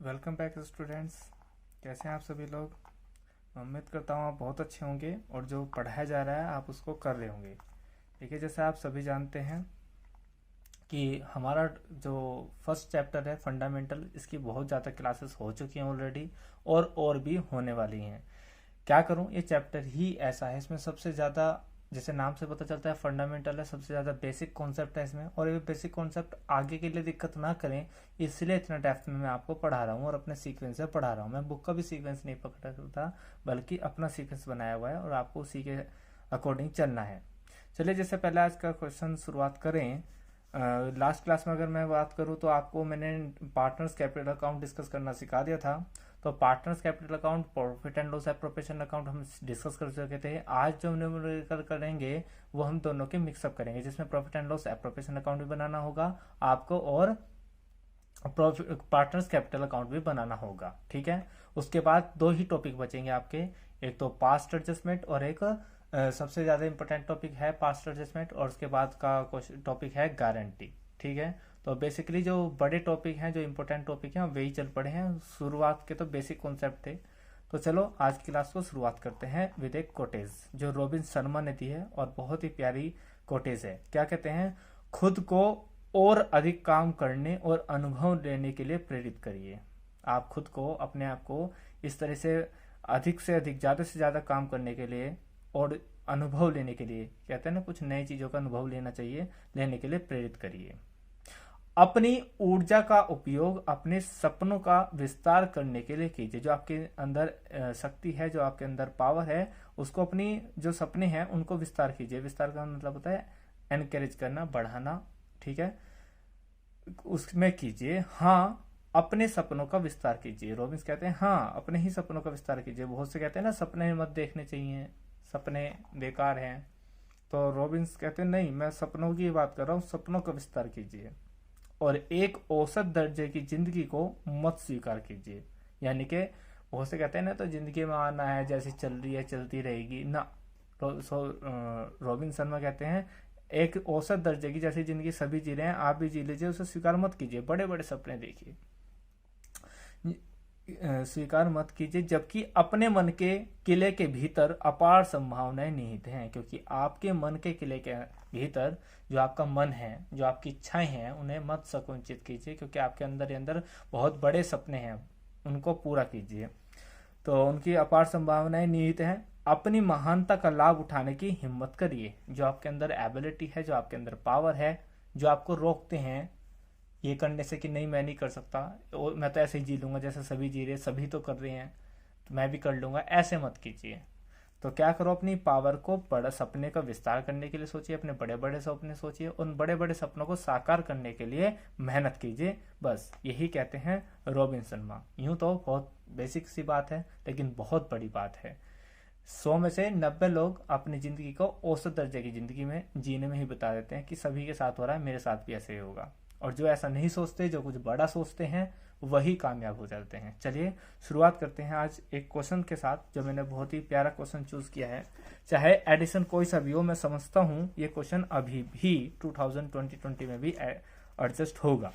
Welcome back students. कैसे हैं आप सभी लोग। मैं उम्मीद करता हूँ आप बहुत अच्छे होंगे और जो पढ़ाया जा रहा है आप उसको कर रहे होंगे। देखिए, जैसे आप सभी जानते हैं कि हमारा जो फर्स्ट चैप्टर है फंडामेंटल, इसकी बहुत ज़्यादा क्लासेस हो चुकी हैं ऑलरेडी और भी होने वाली हैं। क्या करूं, ये चैप्टर ही ऐसा है, इसमें सबसे ज़्यादा, जैसे नाम से पता चलता है फंडामेंटल है, सबसे ज़्यादा बेसिक कॉन्सेप्ट है इसमें। और ये बेसिक कॉन्सेप्ट आगे के लिए दिक्कत ना करें, इसलिए इतना डेप्थ में मैं आपको पढ़ा रहा हूँ और अपने सीक्वेंस से पढ़ा रहा हूँ। मैं बुक का भी सीक्वेंस नहीं पकड़ता, बल्कि अपना सीक्वेंस बनाया हुआ है और आपको उसी के अकॉर्डिंग चलना है। चलिए, जैसे पहले आज का क्वेश्चन शुरुआत करें। लास्ट क्लास में अगर मैं बात करूं तो आपको मैंने पार्टनर्स कैपिटल अकाउंट डिस्कस करना सिखा दिया था। तो partners capital account, profit and loss appropriation account हम डिस्कस कर चुके थे। आज जो न्यूमेरिकल करेंगे वो हम दोनों के मिक्सअप करेंगे, जिसमें profit and loss appropriation account भी बनाना होगा आपको और पार्टनर्स कैपिटल अकाउंट भी बनाना होगा। ठीक है, उसके बाद दो ही टॉपिक बचेंगे आपके, एक तो पास्ट एडजस्टमेंट और एक सबसे ज्यादा इंपॉर्टेंट टॉपिक है पास्ट एडजस्टमेंट, और उसके बाद का टॉपिक है गारंटी। ठीक है, तो बेसिकली जो बड़े टॉपिक हैं, जो इंपॉर्टेंट टॉपिक हैं, वही चल पड़े हैं। शुरुआत के तो बेसिक कॉन्सेप्ट थे। तो चलो आज की क्लास को शुरुआत करते हैं विद एक कोटेज जो रॉबिन शर्मा ने दी है, और बहुत ही प्यारी कोटेज है। क्या कहते हैं, खुद को और अधिक काम करने और अनुभव लेने के लिए प्रेरित करिए। आप खुद को, अपने आप को इस तरह से अधिक, ज्यादा से ज्यादा काम करने के लिए और अनुभव लेने के लिए, कहते हैं ना, कुछ नई चीजों का अनुभव लेना चाहिए, लेने के लिए प्रेरित करिए। अपनी ऊर्जा का उपयोग अपने सपनों का विस्तार करने के लिए कीजिए। जो आपके अंदर शक्ति है, जो आपके अंदर पावर है, उसको, अपनी जो सपने हैं उनको विस्तार कीजिए। विस्तार का मतलब होता है एनकरेज करना, बढ़ाना। ठीक है, उसमें कीजिए। हाँ, अपने सपनों का विस्तार कीजिए। रॉबिन्स कहते हैं हाँ, अपने ही सपनों का विस्तार कीजिए। बहुत से कहते हैं ना सपने मत देखने चाहिए, सपने बेकार हैं। तो रॉबिन्स कहते हैं नहीं, मैं सपनों की बात कर रहा हूँ, सपनों का विस्तार कीजिए। और एक औसत दर्जे की जिंदगी को मत स्वीकार कीजिए। यानी कि बहुत से कहते हैं ना, तो जिंदगी में आना है, जैसी चल रही है चलती रहेगी ना। रॉबिन शर्मा कहते हैं एक औसत दर्जे की जैसी जिंदगी सभी जी रहे हैं, आप भी जी लीजिए, उसे स्वीकार मत कीजिए। बड़े बड़े सपने देखिए, स्वीकार मत कीजिए, जबकि अपने मन के किले के भीतर अपार संभावनाएं निहित हैं। क्योंकि आपके मन के किले के भीतर जो आपका मन है, जो आपकी इच्छाएं हैं, उन्हें मत संकुचित कीजिए, क्योंकि आपके अंदर ही अंदर बहुत बड़े सपने हैं, उनको पूरा कीजिए। तो उनकी अपार संभावनाएं निहित हैं। अपनी महानता का लाभ उठाने की हिम्मत करिए। जो आपके अंदर एबिलिटी है, जो आपके अंदर पावर है, जो आपको रोकते हैं ये करने से कि नहीं मैं नहीं कर सकता, और मैं तो ऐसे ही जी लूंगा जैसे सभी जी रहे, सभी तो कर रहे हैं तो मैं भी कर लूंगा, ऐसे मत कीजिए। तो क्या करो, अपनी पावर को बड़ा सपने का विस्तार करने के लिए सोचिए, अपने बड़े बड़े सपने सोचिए, उन बड़े बड़े सपनों को साकार करने के लिए मेहनत कीजिए। बस यही कहते हैं रॉबिन शर्मा। यूं तो बहुत बेसिक सी बात है, लेकिन बहुत बड़ी बात है। 100 में से 90 लोग अपनी जिंदगी को औसत दर्जे की जिंदगी में जीने में ही बता देते हैं कि सभी के साथ हो रहा है, मेरे साथ भी ऐसे ही होगा। और जो ऐसा नहीं सोचते, जो कुछ बड़ा सोचते हैं, वही कामयाब हो जाते हैं। चलिए शुरुआत करते हैं आज एक क्वेश्चन के साथ, जो मैंने बहुत ही प्यारा क्वेश्चन चूज किया है। चाहे एडिशन कोई सा भी हो, मैं समझता हूँ ये क्वेश्चन अभी भी 2020 में भी एडजस्ट होगा,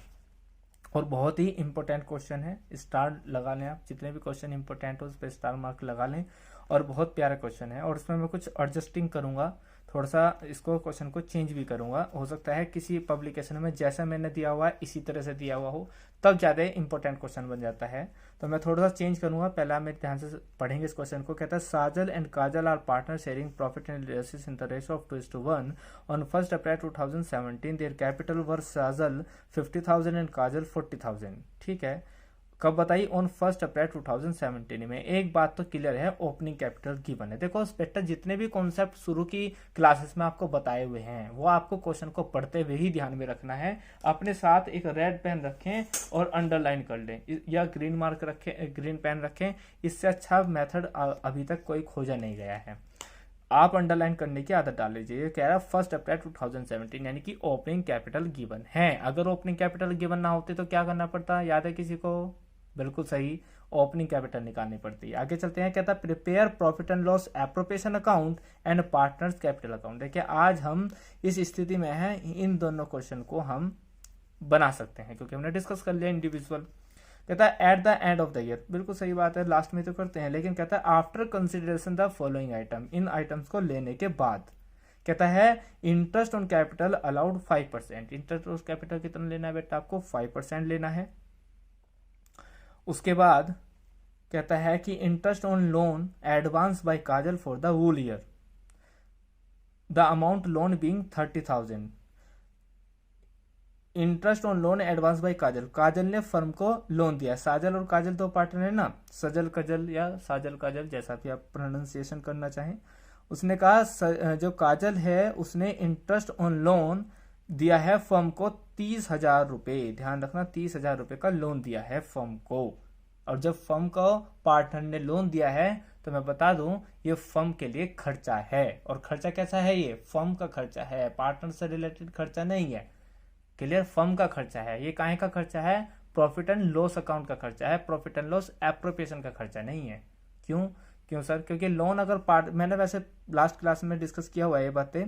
और बहुत ही इंपॉर्टेंट क्वेश्चन है। स्टार लगा लें आप, जितने भी क्वेश्चन इंपॉर्टेंट हो उस पर स्टार मार्क लगा लें। और बहुत प्यारा क्वेश्चन है, और इसमें मैं कुछ एडजस्टिंग करूंगा, थोड़ा सा इसको क्वेश्चन को चेंज भी करूंगा। हो सकता है किसी पब्लिकेशन में जैसा मैंने दिया हुआ है इसी तरह से दिया हुआ हो, तब ज़्यादा इंपॉर्टेंट क्वेश्चन बन जाता है। तो मैं थोड़ा सा चेंज करूंगा। पहला मैं ध्यान से पढ़ेंगे इस क्वेश्चन को। कहता है Sajal and Kajal are partner sharing profit and losses in the ratio of 2:1 on 1 April 2017। Their capital were Sajal 50,000 and काजल 40,000। ठीक है, कब बताई? ऑन 1 अप्रैल 2017 में। एक बात तो क्लियर है, ओपनिंग कैपिटल गिवन है। देखो बेटा, जितने भी कॉन्सेप्ट शुरू की क्लासेस में आपको बताए हुए हैं, वो आपको क्वेश्चन को पढ़ते हुए ही ध्यान में रखना है। अपने साथ एक रेड पेन रखें और अंडरलाइन कर लें, या ग्रीन मार्क रखें, ग्रीन पेन रखें। इससे अच्छा मेथड अभी तक कोई खोजा नहीं गया है। आप अंडरलाइन करने की आदत डाल लीजिए। ये कह रहा है 1 अप्रैल 2017, यानी कि ओपनिंग कैपिटल गिवन है। अगर ओपनिंग कैपिटल गिवन ना होते तो क्या करना पड़ता, याद है किसी को? बिल्कुल सही, ओपनिंग कैपिटल निकालनी पड़ती है। आगे चलते हैं, कहता है prepare profit and loss appropriation account and partners capital account. देखिए आज हम इस स्थिति में हैं, इन दोनों क्वेश्चन को हम बना सकते हैं, क्योंकि हमने डिस्कस कर लिया इंडिविजुअल। कहता है at the end of the year, बिल्कुल सही बात है, लास्ट में तो करते हैं, लेकिन कहता है after consideration the following item, in items को लेने के बाद। कहता है interest on capital allowed 5%, interest on capital कितना लेना है बेटा आपको 5% लेना है। उसके बाद कहता है कि interest on loan advance by Kajal for the whole year, the amount loan being 30,000। Interest on loan advance by Kajal, Kajal ने फर्म को लोन दिया, साजल और काजल दो पार्टनर है ना, सजल कजल या साजल काजल जैसा भी आप प्रोनाउंसिएशन करना चाहें। उसने कहा जो काजल है उसने इंटरेस्ट ऑन लोन दिया है फर्म को 30,000 रुपए, ध्यान रखना 30,000 रुपए का लोन दिया है फर्म को। और जब फर्म को पार्टनर ने लोन दिया है तो मैं बता दूं ये फर्म के लिए खर्चा है, और खर्चा कैसा है, ये फर्म का खर्चा है, पार्टनर से रिलेटेड खर्चा नहीं है, क्लियर, फर्म का खर्चा है। ये काहे का खर्चा है, प्रॉफिट एंड लॉस अकाउंट का खर्चा है, प्रॉफिट एंड लॉस एप्रोप्रिएशन का खर्चा नहीं है। क्यों क्यों सर, क्योंकि लोन अगर मैंने वैसे लास्ट क्लास में डिस्कस किया हुआ है ये बातें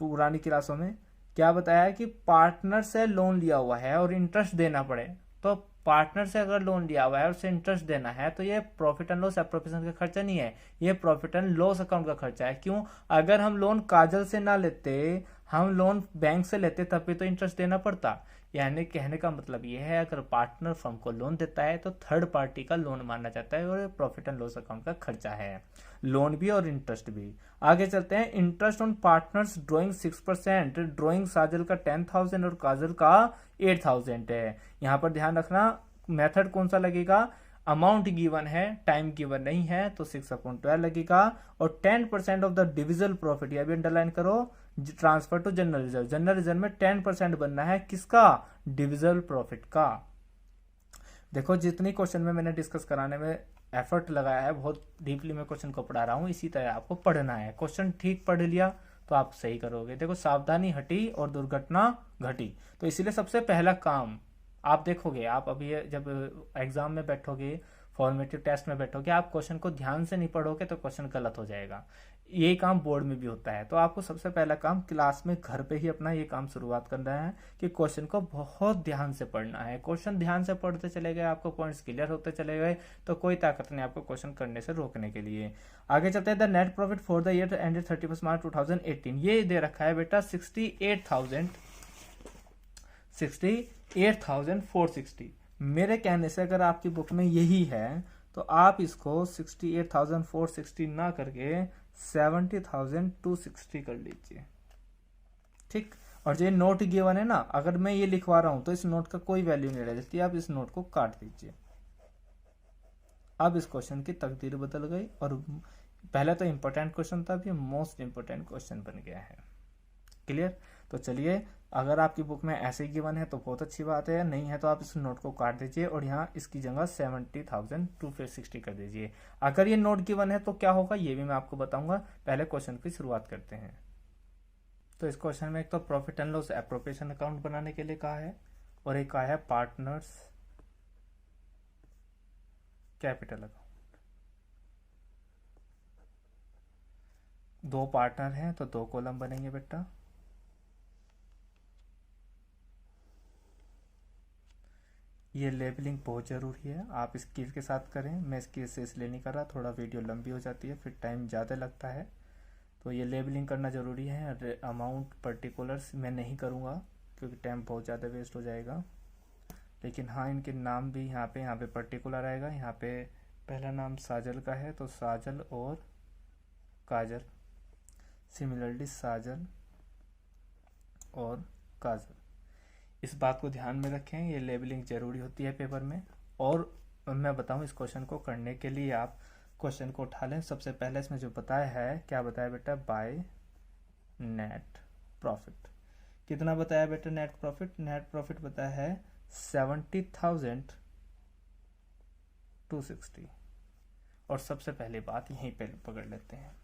पुरानी क्लासों में, क्या बताया कि पार्टनर से लोन लिया हुआ है और इंटरेस्ट देना पड़े, तो पार्टनर से अगर लोन लिया हुआ है और उसे इंटरेस्ट देना है तो ये प्रॉफिट एंड लॉस एप्रोप्रिएशन का खर्चा नहीं है, ये प्रॉफिट एंड लॉस अकाउंट का खर्चा है। क्यों, अगर हम लोन काजल से ना लेते, हम लोन बैंक से लेते तब भी तो इंटरेस्ट देना पड़ता। यानी कहने का मतलब ये है अगर पार्टनर फर्म को लोन देता है तो थर्ड पार्टी का लोन माना जाता है और प्रॉफिट एंड लॉस अकाउंट का खर्चा है, लोन भी और इंटरेस्ट भी। आगे चलते हैं, interest on partners drawing 6%, drawing साजल का 10,000 और काजल का 8,000 है। यहाँ पर ध्यान रखना मेथड कौन सा लगेगा, अमाउंट गिवन है, टाइम गिवन नहीं है, तो 6/12 लगेगा। और 10% ऑफ द डिविजल प्रॉफिट, यह भी अंडरलाइन करो, transfer to general reserve, general reserve में 10% बनना है, किसका, डिविजल प्रॉफिट का। देखो जितनी क्वेश्चन में मैंने डिस्कस कराने में एफर्ट लगाया है, बहुत डीपली मैं क्वेश्चन को पढ़ा रहा हूं, इसी तरह आपको पढ़ना है। क्वेश्चन ठीक पढ़ लिया तो आप सही करोगे। देखो सावधानी हटी और दुर्घटना घटी, तो इसीलिए सबसे पहला काम आप देखोगे, आप अभी जब एग्जाम में बैठोगे, फॉर्मेटिव टेस्ट में बैठोगे, आप क्वेश्चन को ध्यान से नहीं पढ़ोगे तो क्वेश्चन गलत हो जाएगा। ये काम बोर्ड में भी होता है, तो आपको सबसे पहला काम क्लास में घर पे ही अपना ये काम शुरुआत करना है कि क्वेश्चन को बहुत ध्यान से पढ़ना है। क्वेश्चन ध्यान से पढ़ते चले गए, आपको पॉइंट्स क्लियर होते चले गए, तो कोई ताकत नहीं आपको क्वेश्चन करने से रोकने के लिए। आगे चलते हैं, the net profit for the year ended 31 मार्च 2018, ये दे रखा है बेटा 68,460। मेरे कहने से अगर आपकी बुक में यही है तो आप इसको 68,460 ना करके 70,260 कर लीजिए, ठीक। और जो नोट गिवन है ना, अगर मैं ये लिखवा रहा हूं तो इस नोट का कोई वैल्यू नहीं रह जाती, आप इस नोट को काट दीजिए। अब इस क्वेश्चन की तकदीर बदल गई, और पहले तो इंपॉर्टेंट क्वेश्चन था, अब ये मोस्ट इंपॉर्टेंट क्वेश्चन बन गया है, क्लियर। तो चलिए, अगर आपकी बुक में ऐसे ही गिवन है तो बहुत अच्छी बात है, नहीं है तो आप इस नोट को काट दीजिए और यहाँ इसकी जगह 70,260 कर दीजिए। अगर ये नोट गिवन है तो क्या होगा ये भी मैं आपको बताऊंगा, पहले क्वेश्चन की शुरुआत करते हैं। तो इस क्वेश्चन में एक तो profit and loss appropriation account बनाने के लिए कहा है, और एक कहा है पार्टनर्स कैपिटल अकाउंट। दो पार्टनर हैं तो दो कॉलम बनेंगे बेटा, ये लेबलिंग बहुत ज़रूरी है, आप स्किल के साथ करें, मैं स्किल से इसलिए नहीं कर रहा, थोड़ा वीडियो लंबी हो जाती है फिर टाइम ज़्यादा लगता है, तो ये लेबलिंग करना ज़रूरी है। अमाउंट पर्टिकुलर्स मैं नहीं करूँगा क्योंकि टाइम बहुत ज़्यादा वेस्ट हो जाएगा, लेकिन हाँ इनके नाम भी यहाँ पे पर्टिकुलर आएगा। यहाँ पे पहला नाम साजल का है तो साजल और काजल, सिमिलरली साजल और काजल, इस बात को ध्यान में रखें, ये लेबलिंग जरूरी होती है पेपर में। और मैं बताऊं इस क्वेश्चन को करने के लिए आप क्वेश्चन को उठा लें। सबसे पहले इसमें जो बताया है, क्या बताया बेटा, बाय नेट प्रॉफिट। कितना बताया बेटा नेट प्रॉफिट, नेट प्रॉफिट बताया है 70,260। और सबसे पहली बात यहीं पे पकड़ लेते हैं।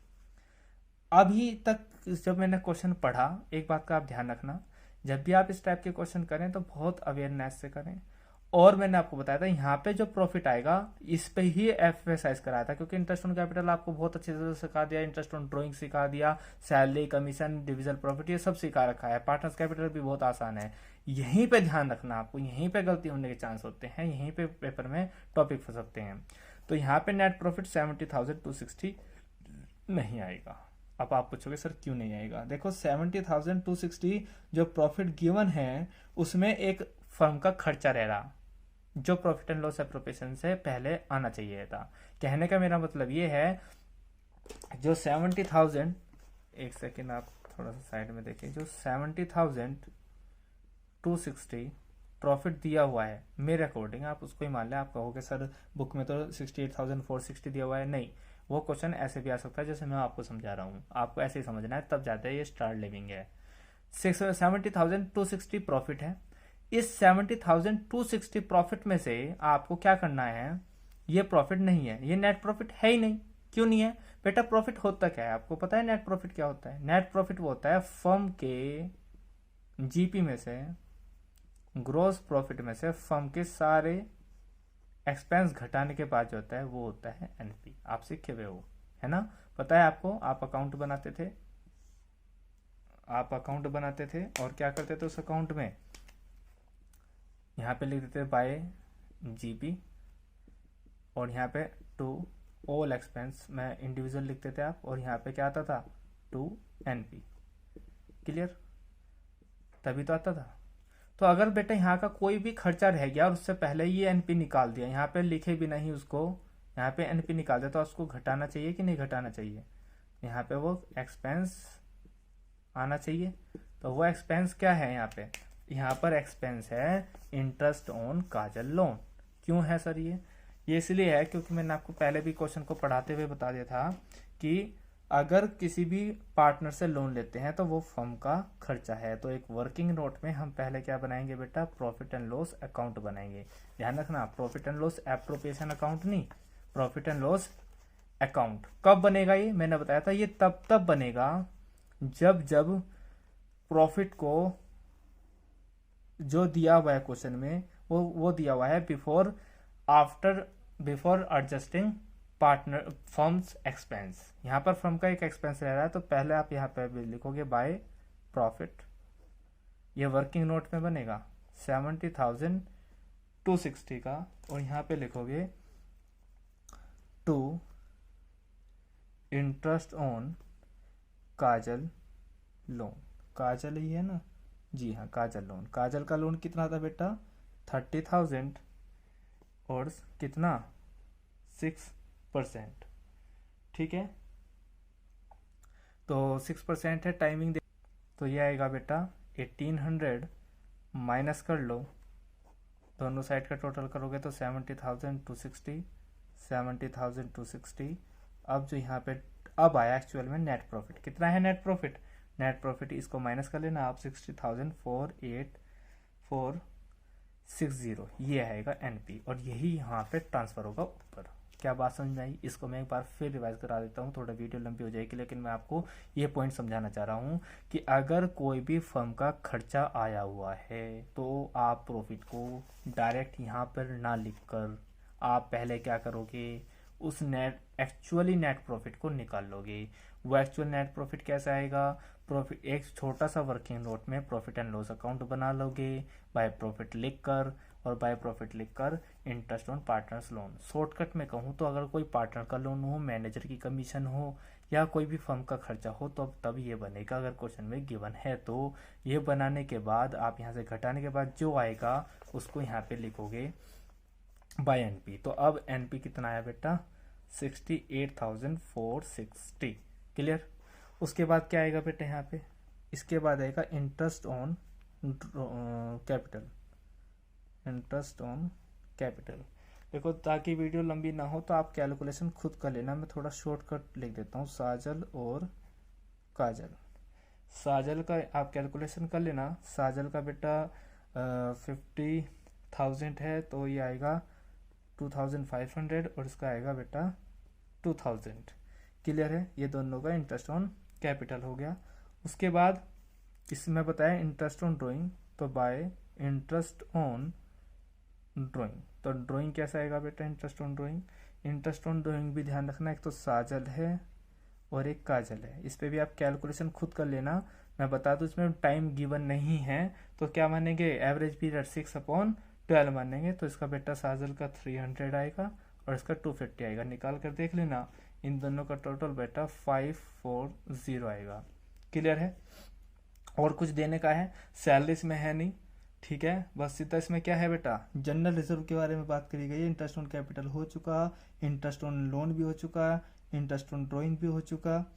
अभी तक जब मैंने क्वेश्चन पढ़ा, एक बात का आप ध्यान रखना, जब भी आप इस टाइप के क्वेश्चन करें तो बहुत अवेयरनेस से करें और मैंने आपको बताया था यहाँ पे जो प्रॉफिट आएगा इस पे ही एफएसआइज कराया था, क्योंकि इंटरेस्ट ऑन कैपिटल आपको बहुत अच्छे से सिखा दिया, इंटरेस्ट ऑन ड्राइंग सिखा दिया, सैलरी, कमीशन, डिविजन प्रॉफिट, ये सब सिखा रखा है। पार्टनर्स कैपिटल भी बहुत आसान है। यहीं पे ध्यान रखना आपको, यहीं पे गलती होने के चांस होते हैं, यहीं पे पेपर में टॉपिक फंस सकते हैं। तो यहाँ पे नेट प्रॉफिट 70,260 नहीं आएगा। अब आप पूछोगे सर क्यों नहीं आएगा? देखो 70,260 जो प्रॉफिट गिवन है उसमें एक फर्म का खर्चा रह रहा, जो प्रॉफिट एंड लॉस एप्रोप्रिएशन से पहले आना चाहिए था। कहने का मेरा मतलब ये है, जो 70,000, एक सेकेंड आप थोड़ा सा साइड में देखिए, जो 70,260 प्रॉफिट दिया हुआ है मेरे अकॉर्डिंग, आप उसको ही मान लें। आप कहोगे सर बुक में तो 68,460 दिया हुआ है, नहीं, वो क्वेश्चन ऐसे भी आ सकता है जैसे मैं आपको समझा रहा हूँ, आपको ऐसे ही समझना है, तब जाते हैं ये स्टार लिविंग है। 70,260 प्रॉफिट है। इस 70,260 प्रॉफिट में से आपको क्या करना है, ये प्रॉफिट नहीं है, ये नेट प्रॉफिट है ही नहीं। क्यों नहीं है बेटा? प्रॉफिट होता क्या है आपको पता है? नेट प्रॉफिट क्या होता है? नेट प्रॉफिट वो होता है फर्म के जीपी में से, ग्रॉस प्रॉफिट में से फर्म के सारे एक्सपेंस घटाने के बाद जो होता है वो होता है एनपी। आप सीखे हुए हो, है ना? पता है आपको? आप अकाउंट बनाते थे, और क्या करते थे उस अकाउंट में? यहाँ पे लिख देते बाय जीपी, और यहाँ पे टू ऑल एक्सपेंस में इंडिविजुअल लिखते थे आप, और यहाँ पे क्या आता था? To NP. क्लियर? तभी तो आता था। तो अगर बेटा यहाँ का कोई भी खर्चा रह गया और उससे पहले ये एनपी निकाल दिया, यहाँ पे लिखे भी नहीं उसको, यहाँ पे एनपी निकाल दिया, तो उसको घटाना चाहिए कि नहीं घटाना चाहिए? यहाँ पे वो एक्सपेंस आना चाहिए। तो वो एक्सपेंस क्या है यहाँ पे? यहाँ पर एक्सपेंस है इंटरेस्ट ऑन काजल लोन। क्यों है सर ये इसलिए है क्योंकि मैंने आपको पहले भी क्वेश्चन को पढ़ाते हुए बता दिया था कि अगर किसी भी पार्टनर से लोन लेते हैं तो वो फर्म का खर्चा है। तो एक वर्किंग नोट में हम पहले क्या बनाएंगे बेटा? प्रॉफिट एंड लॉस अकाउंट बनाएंगे। ध्यान रखना, profit and loss appropriation account नहीं, प्रॉफिट एंड लॉस अकाउंट। कब बनेगा ये? मैंने बताया था ये तब बनेगा जब प्रॉफिट को जो दिया हुआ है क्वेश्चन में वो दिया हुआ है before adjusting partner firms expense. यहाँ पर फर्म का एक एक्सपेंस रह रहा है, तो पहले आप यहाँ पे भी लिखोगे बाय प्रॉफिट, ये वर्किंग नोट में बनेगा 70,260 का, और यहाँ पे लिखोगे to interest on Kajal loan. Kajal ही है ना? जी हाँ, काजल लोन। काजल का लोन कितना था बेटा? 30,000 और कितना? 6%। ठीक है, तो 6% है, टाइमिंग दे, तो ये आएगा बेटा 1800 माइनस कर लो, दोनों साइड का टोटल करोगे तो 70,260। अब जो यहाँ पे अब आया एक्चुअल में नेट प्रॉफिट कितना है? नेट प्रॉफिट इसको माइनस कर लेना आप, 60,48460, ये आएगा एनपी, और यही यहाँ पे ट्रांसफर होगा ऊपर। क्या बात समझ में आई? इसको मैं एक बार फिर रिवाइज करा देता हूँ, थोड़ा वीडियो लंबी हो जाएगी, लेकिन मैं आपको ये पॉइंट समझाना चाह रहा हूँ कि अगर कोई भी फर्म का खर्चा आया हुआ है तो आप प्रॉफिट को डायरेक्ट यहाँ पर ना लिखकर आप पहले क्या करोगे? उस एक्चुअली नेट प्रॉफिट को निकाल लोगे। वो एक्चुअल नेट प्रॉफिट कैसे आएगा? प्रॉफिट एक छोटा सा वर्किंग नोट में प्रॉफिट एंड लॉस अकाउंट बना लोगे, बाय प्रॉफिट लिखकर, और बाय प्रॉफिट लिखकर interest on partners loan. Shortcut में कहूँ तो अगर कोई पार्टनर का लोन हो, मैनेजर की कमीशन हो, या कोई भी फर्म का खर्चा हो, तो तब ये बनेगा अगर क्वेश्चन में गिवन है। तो ये बनाने के बाद आप यहाँ से घटाने के बाद जो आएगा उसको यहाँ पे लिखोगे बाय एनपी। तो अब एनपी कितना आया बेटा? 68,460। क्लियर? उसके बाद क्या आएगा बेटा यहाँ पे? इसके बाद आएगा इंटरेस्ट ऑन कैपिटल। देखो, ताकि वीडियो लंबी ना हो तो आप कैलकुलेशन खुद कर लेना, मैं थोड़ा शॉर्टकट लिख देता हूँ। साजल और काजल, साजल का आप कैलकुलेशन कर लेना। साजल का बेटा 50,000 है, तो ये आएगा 2,500, और इसका आएगा बेटा 2,000। क्लियर है? ये दोनों का इंटरेस्ट ऑन कैपिटल हो गया। उसके बाद इसमें बताया इंटरेस्ट ऑन ड्राइंग, तो बाय इंटरेस्ट ऑन ड्राइंग। तो ड्राइंग कैसा आएगा बेटा, interest on drawing. Interest on drawing भी ध्यान रखना, एक तो साजल है और एक काजल है। इस पे भी आप कैलकुलेशन खुद कर लेना। मैं बता दूं इसमें टाइम गिवन नहीं है, तो क्या मानेंगे, एवरेज पीरियड 6/12 मानेंगे। तो इसका बेटा साजल का 300 आएगा और इसका 250 आएगा, निकाल कर देख लेना। इन दोनों का टोटल बेटा 540 आएगा। क्लियर है। और कुछ देने का है, सैलरी इसमें है नहीं, ठीक है। बस सीधा इसमें क्या है बेटा, जनरल रिजर्व के बारे में बात करी गई है। इंटरेस्ट ऑन कैपिटल हो चुका, इंटरेस्ट ऑन लोन भी हो चुका, इंटरेस्ट ऑन ड्राइंग भी हो चुका।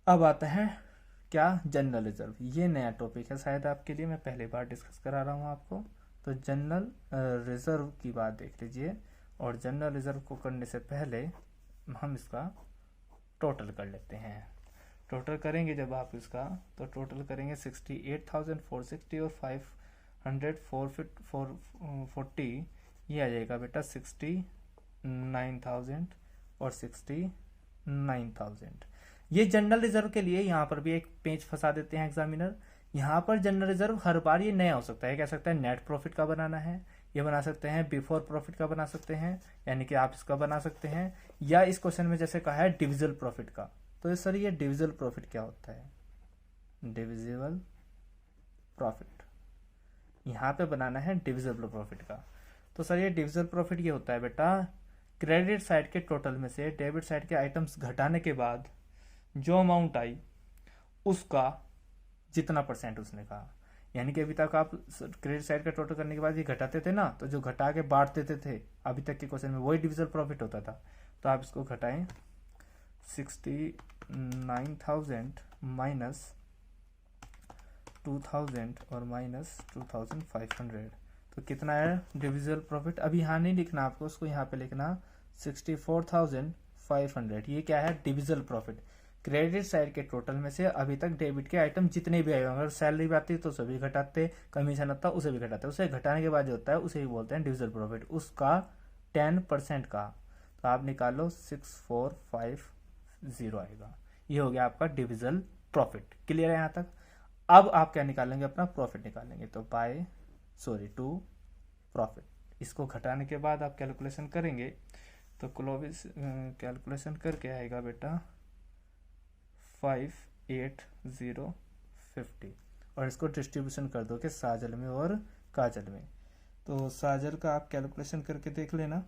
अब आता है क्या, जनरल रिजर्व। ये नया टॉपिक है शायद आपके लिए, मैं पहली बार डिस्कस करा रहा हूँ आपको। तो जनरल रिजर्व की बात देख लीजिए, और जनरल रिजर्व को करने से पहले हम इसका टोटल कर लेते हैं। टोटल करेंगे जब आप इसका, तो टोटल करेंगे 68,460 और 500,440, ये आ जाएगा बेटा 69,000 और 69,000। ये जनरल रिजर्व के लिए यहाँ पर भी एक पेज फंसा देते हैं एग्जामिनर। यहाँ पर जनरल रिजर्व हर बार ये नया हो सकता है, कह सकता है नेट प्रॉफिट का बनाना है, ये बना सकते हैं बिफोर प्रॉफिट का बना सकते हैं, यानी कि आप इसका बना सकते हैं, या इस क्वेश्चन में जैसे कहा है डिविजिबल प्रॉफिट का। तो सर ये डिविजिबल प्रॉफिट क्या होता है, डिविजिबल प्रॉफिट यहाँ पे बनाना है डिविजिबल प्रॉफिट का। तो सर ये डिविजिबल प्रॉफिट ये होता है बेटा, क्रेडिट साइड के टोटल में से डेबिट साइड के आइटम्स घटाने के बाद जो अमाउंट आई उसका जितना परसेंट उसने कहा। यानी कि अभी तक आप क्रेडिट साइड का टोटल करने के बाद ये घटाते थे ना, तो जो घटा के बांट देते थे अभी तक के क्वेश्चन में, वही डिविजिबल प्रॉफिट होता था। तो आप इसको घटाएं, 69,000 माइनस 2,000 और माइनस 2,500, तो कितना है डिविजिबल प्रॉफिट। अभी यहाँ नहीं लिखना आपको, उसको यहाँ पे लिखना 64,500। ये क्या है, डिविजिबल प्रॉफिट। क्रेडिट साइड के टोटल में से अभी तक डेबिट के आइटम जितने भी आए होंगे, अगर सैलरी भी आती है तो उसे भी घटाते, कमीशन आता उसे भी घटाते, उसे घटाने के बाद जो होता है उसे ही बोलते हैं डिविजिबल प्रॉफिट, उसका 10% का। तो आप निकालो 6450 आएगा। ये हो गया आपका डिविजिबल प्रॉफिट। क्लियर है यहाँ तक। अब आप क्या निकालेंगे, अपना प्रॉफिट निकालेंगे। तो टू प्रॉफिट, इसको घटाने के बाद आप कैलकुलेशन करेंगे, तो क्लोविस कैलकुलेशन करके आएगा बेटा 58050, और इसको डिस्ट्रीब्यूशन कर दो कि साजल में और काजल में। तो साजल का आप कैलकुलेशन करके देख लेना।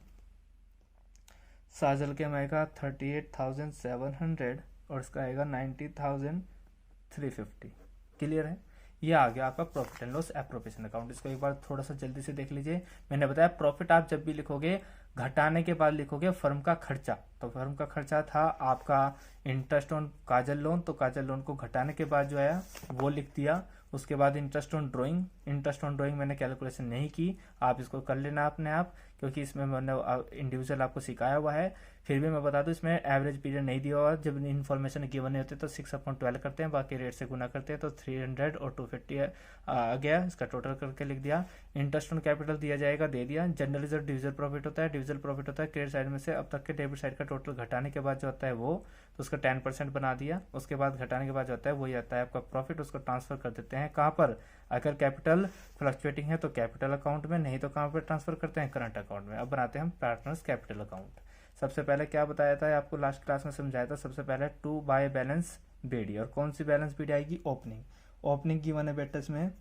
साजल के में आएगा 38,700 और इसका आएगा 90,350। क्लियर है। ये आ गया आपका profit and loss appropriation account. इसको एक बार थोड़ा सा जल्दी से देख लीजिए। मैंने बताया प्रॉफिट आप जब भी लिखोगे घटाने के बाद लिखोगे फर्म का खर्चा। तो फर्म का खर्चा था आपका इंटरेस्ट ऑन काजल लोन, तो काजल लोन को घटाने के बाद जो आया वो लिख दिया। उसके बाद interest on drawing, interest on drawing मैंने कैलकुलेशन नहीं की, आप इसको कर लेना अपने आप, क्योंकि इसमें मैंने इंडिविजुअल आपको सिखाया हुआ है। फिर भी मैं बता दूं इसमें एवरेज पीरियड नहीं दिया हुआ, जब इन्फॉर्मेशन गिवन नहीं होते तो 6/12 करते हैं, बाकी रेट से गुना करते हैं, तो 300 और 250 आ गया, इसका टोटल करके लिख दिया। इंटरेस्ट ऑन कैपिटल दिया जाएगा, दे दिया। जनरल रिजर्व डिविजिबल प्रॉफिट होता है, डिविजिबल प्रॉफिट होता है क्रेडिट साइड में से अब तक के डेबिट साइड का टोटल घटाने के बाद जो होता है वो, तो उसका 10% बना दिया। उसके बाद घटाने के बाद जो होता है वही आता है आपका प्रॉफिट, उसको ट्रांसफर कर देते हैं कहाँ पर, अगर कैपिटल फ्लक्चुएटिंग है तो कैपिटल अकाउंट में, नहीं तो कहाँ पर ट्रांसफर करते हैं, करंट अकाउंट में। अब बनाते हैं हम पार्टनर्स कैपिटल अकाउंट। सबसे पहले क्या बताया था आपको, लास्ट क्लास में समझाया था, सबसे पहले टू बाय बैलेंस बीडी। और कौन सी बैलेंस बीडी आएगी, ओपनिंग। ओपनिंग की मैंने बेटा इसमें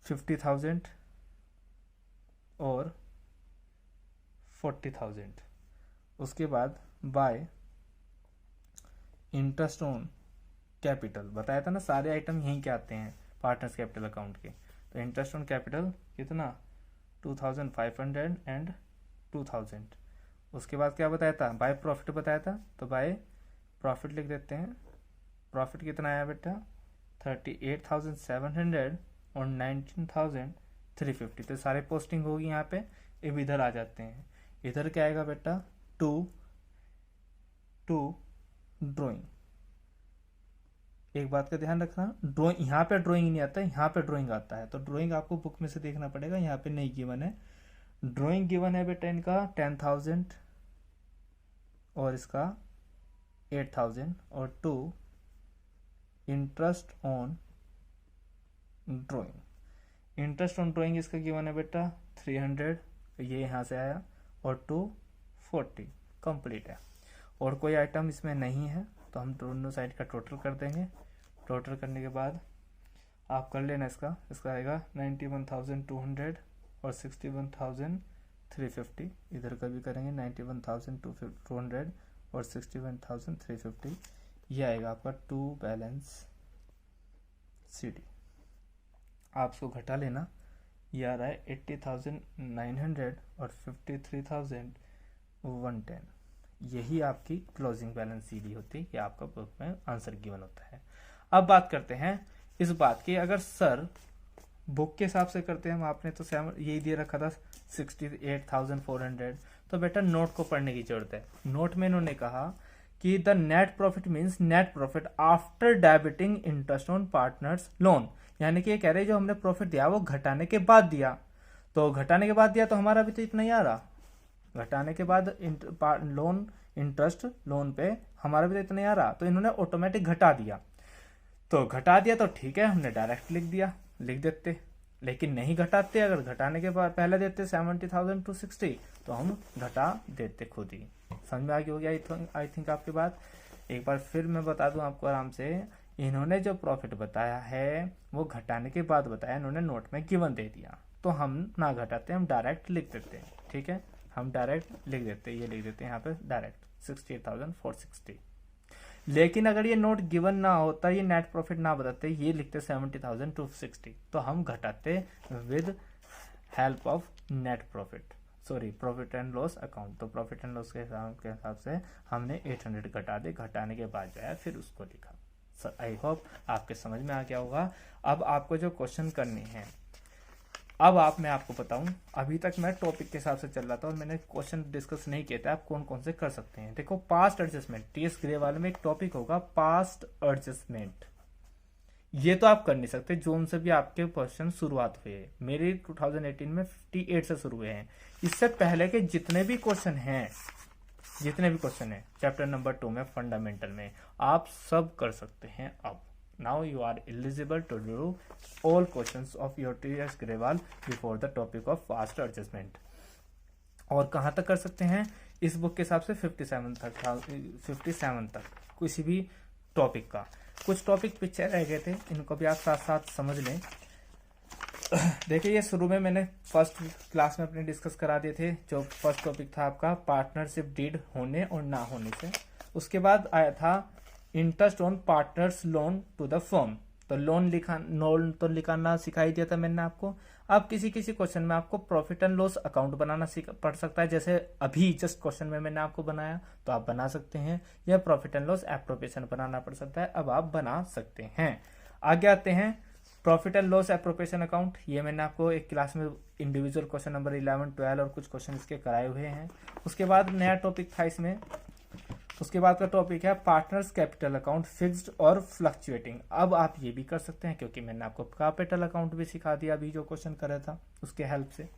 50,000 और 40,000। उसके बाद बाय इंटरेस्ट ऑन कैपिटल, बताया था ना सारे आइटम यहीं के आते हैं पार्टनर्स कैपिटल अकाउंट के। तो इंटरेस्ट ऑन कैपिटल कितना 2,500 एंड 2,000। उसके बाद क्या बताया था, बाय प्रॉफिट बताया था, तो बाय प्रॉफिट लिख देते हैं। प्रॉफिट कितना आया बेटा 38,700 और 19,350। तो सारे पोस्टिंग होगी यहाँ पे, अब इधर आ जाते हैं। इधर क्या आएगा बेटा टू ड्राइंग। एक बात का ध्यान रखना, ड्राइंग यहाँ पे ड्राइंग नहीं आता है, यहाँ पे ड्राइंग आता है। तो ड्राइंग आपको बुक में से देखना पड़ेगा, यहाँ पे नहीं गिवन है। ड्राइंग गिवन है बेटा इनका 10,000 और इसका 8,000, और to interest on drawing. Interest on drawing इसका गिवन है बेटा 300 ये यहाँ से आया और 240 कंप्लीट है। और कोई आइटम इसमें नहीं है तो हम दोनों साइड का टोटल कर देंगे। टोटल करने के बाद आप कर लेना इसका आएगा 91,200 और 61,350। इधर का भी करेंगे 91,200 और 61,350। ये आएगा आपका टू बैलेंस CD। आप इसको घटा लेना, ये आ रहा है 80,900 और 53,110। यही आपकी क्लोजिंग बैलेंस CD होती है। ये आपका बुक में आंसर गिवन होता है। अब बात करते हैं इस बात की, अगर सर बुक के हिसाब से करते हैं हम, आपने तो यही दे रखा था 68,400, तो बेटा नोट को पढ़ने की जरूरत है। नोट में इन्होंने कहा कि the net profit means net profit after debiting interest on partners loan, यानी कि ये कह रहे जो हमने प्रॉफिट दिया वो घटाने के बाद दिया। तो घटाने के बाद दिया तो हमारा भी तो इतना ही आ रहा, घटाने के बाद लोन इंटरेस्ट लोन पे हमारा भी तो इतना ही आ रहा, तो इन्होंने ऑटोमेटिक घटा दिया। तो घटा दिया तो ठीक है, हमने डायरेक्ट लिख देते, लेकिन नहीं घटाते। अगर घटाने के बाद पहले देते 70,260 तो हम घटा देते खुद ही। समझ में आ गया होगा आई थिंक आपकी बात। एक बार फिर मैं बता दूं आपको आराम से, इन्होंने जो प्रॉफिट बताया है वो घटाने के बाद बताया, इन्होंने नोट में गिवन दे दिया, तो हम ना घटाते, हम डायरेक्ट लिख देते हैं। ठीक है, हम डायरेक्ट लिख देते हैं, ये लिख देते हैं यहाँ पे डायरेक्ट 68,460। लेकिन अगर ये नोट गिवन ना होता, ये नेट प्रॉफिट ना बताते, ये लिखते 70,260, तो हम घटाते with help of net profit, sorry profit and loss account. तो प्रॉफिट एंड लॉस के हिसाब से हमने 800 घटा दे, घटाने के बाद जो है फिर उसको लिखा। आई होप आपके समझ में आ गया होगा। अब आपको जो क्वेश्चन करने हैं, अब मैं आपको बताऊं, अभी तक मैं टॉपिक के हिसाब से चल रहा था और मैंने क्वेश्चन डिस्कस नहीं किया था आप कौन कौन से कर सकते हैं। देखो पास्ट एडजस्टमेंट, TS ग्रे वाले में एक टॉपिक होगा पास्ट एडजस्टमेंट, ये तो आप कर नहीं सकते जोन से भी आपके क्वेश्चन शुरुआत हुए। मेरे 2018 में 58 से शुरू हुए हैं। इससे पहले के जितने भी क्वेश्चन हैं चैप्टर नंबर 2 में फंडामेंटल में, आप सब कर सकते हैं। अब now you are eligible to do all questions of your TS Grewal before the topic of past adjustment. और कहाँ तक कर सकते हैं इस बुक के हिसाब से 57 तक किसी भी टॉपिक का। कुछ टॉपिक पीछे रह गए थे, इनको भी आप साथ साथ समझ लें। देखिए ये शुरू में मैंने फर्स्ट क्लास में अपने डिस्कस करा दिए थे। जो फर्स्ट टॉपिक था आपका पार्टनरशिप डीड होने और ना होने से, उसके बाद आया था interest on partners loan to the firm. तो लोन लिखाना सिखाई दिया था मैंने आपको। अब किसी क्वेश्चन में आपको प्रॉफिट एंड लॉस अकाउंट बनाना पड़ सकता है, जैसे अभी जस्ट क्वेश्चन में मैंने आपको बनाया तो आप बना सकते हैं, या प्रॉफिट एंड लॉस एप्रोप्रिएशन बनाना पड़ सकता है, अब आप बना सकते हैं। आगे आते हैं profit and loss appropriation account. ये मैंने आपको एक क्लास में इंडिविजुअल क्वेश्चन नंबर 11, 12 और कुछ क्वेश्चन इसके कराए हुए हैं। उसके बाद नया टॉपिक था इसमें, उसके बाद का टॉपिक है पार्टनर्स कैपिटल अकाउंट फिक्स्ड और फ्लक्चुएटिंग। अब आप ये भी कर सकते हैं क्योंकि मैंने आपको कैपिटल अकाउंट भी सिखा दिया अभी जो क्वेश्चन कर रहा था उसके हेल्प से।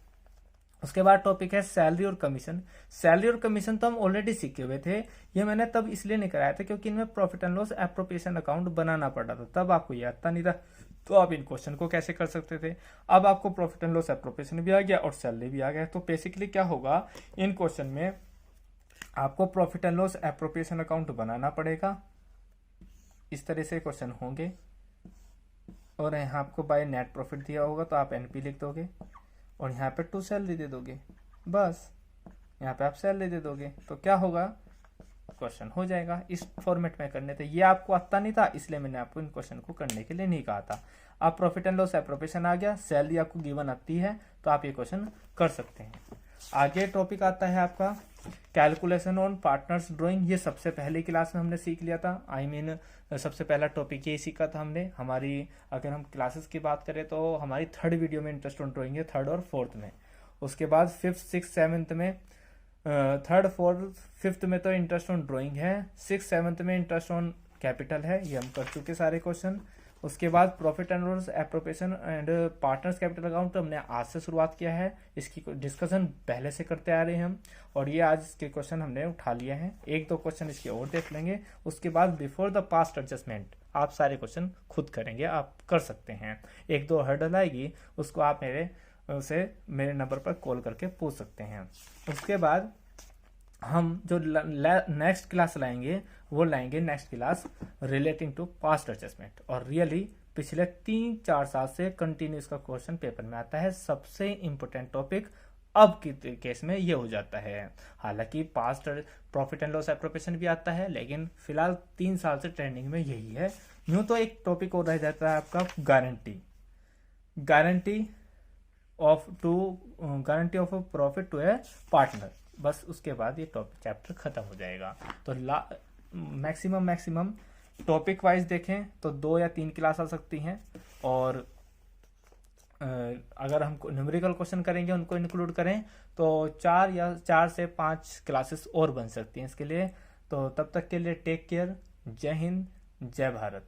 उसके बाद टॉपिक है सैलरी और कमीशन। सैलरी और कमीशन तो हम ऑलरेडी सीखे हुए थे, ये मैंने तब इसलिए नहीं कराया था क्योंकि इनमें profit and loss appropriation account बनाना पड़ रहा था, तब आपको ये आता नहीं था, तो आप इन क्वेश्चन को कैसे कर सकते थे। अब आपको प्रॉफिट एंड लॉस एप्रोप्रिएशन भी आ गया और सैलरी भी आ गया। तो बेसिकली क्या होगा, इन क्वेश्चन में आपको profit and loss appropriation account बनाना पड़ेगा। इस तरह से क्वेश्चन होंगे और यहाँ आपको बाय नेट प्रॉफिट दिया होगा तो आप NP लिख दोगे और यहाँ पे टू सैलरी दे दोगे, बस यहाँ पे आप सैलरी दे दोगे तो क्या होगा, क्वेश्चन हो जाएगा। इस फॉर्मेट में करने थे, ये आपको आता नहीं था इसलिए मैंने आपको इन क्वेश्चन को करने के लिए नहीं कहा था। अब प्रॉफिट एंड लॉस एप्रोप्रिएशन आ गया, सैलरी आपको गिवन आती है तो आप ये क्वेश्चन कर सकते हैं। आगे टॉपिक आता है आपका कैलकुलेशन ऑन पार्टनर्स ड्राइंग। ये सबसे पहले क्लास में हमने सीख लिया था, सबसे पहला टॉपिक ये सीखा था हमने। हमारी अगर हम क्लासेस की बात करें तो हमारी 3rd वीडियो में इंटरेस्ट ऑन ड्राइंग है, 3rd और 4th में। उसके बाद 5th, 6th, 7th में 3rd, 4th, 5th में तो इंटरेस्ट ऑन ड्राइंग है, 6th, 7th में इंटरेस्ट ऑन कैपिटल है, ये हम कर चुके सारे क्वेश्चन। उसके बाद profit and loss appropriation and partners capital account हमने आज से शुरुआत किया है, इसकी डिस्कशन पहले से करते आ रहे हैं हम, और ये आज इसके क्वेश्चन हमने उठा लिए हैं। 1-2 क्वेश्चन इसके और देख लेंगे। उसके बाद बिफोर द पास्ट एडजस्टमेंट आप सारे क्वेश्चन खुद करेंगे, आप कर सकते हैं। 1-2 हर्डल आएगी, उसको आप मेरे उसे मेरे नंबर पर कॉल करके पूछ सकते हैं। उसके बाद हम जो नेक्स्ट क्लास लाएंगे वो लाएंगे next class relating to past assessment. और रियली पिछले 3-4 साल से कंटिन्यूस का क्वेश्चन पेपर में आता है। सबसे इंपॉर्टेंट टॉपिक अब के केस में ये हो जाता है। हालांकि past profit and loss appropriation भी आता है, लेकिन फिलहाल 3 साल से ट्रेंडिंग में यही है। यूं तो एक टॉपिक और रह जाता है आपका guarantee of profit to a partner. बस उसके बाद ये टॉपिक चैप्टर खत्म हो जाएगा। तो मैक्सिमम टॉपिक वाइज देखें तो 2 या 3 क्लास आ सकती हैं, और अगर हम न्यूमेरिकल क्वेश्चन करेंगे उनको इंक्लूड करें तो 4 से 5 क्लासेस और बन सकती हैं इसके लिए। तो तब तक के लिए टेक केयर। जय हिंद, जय भारत।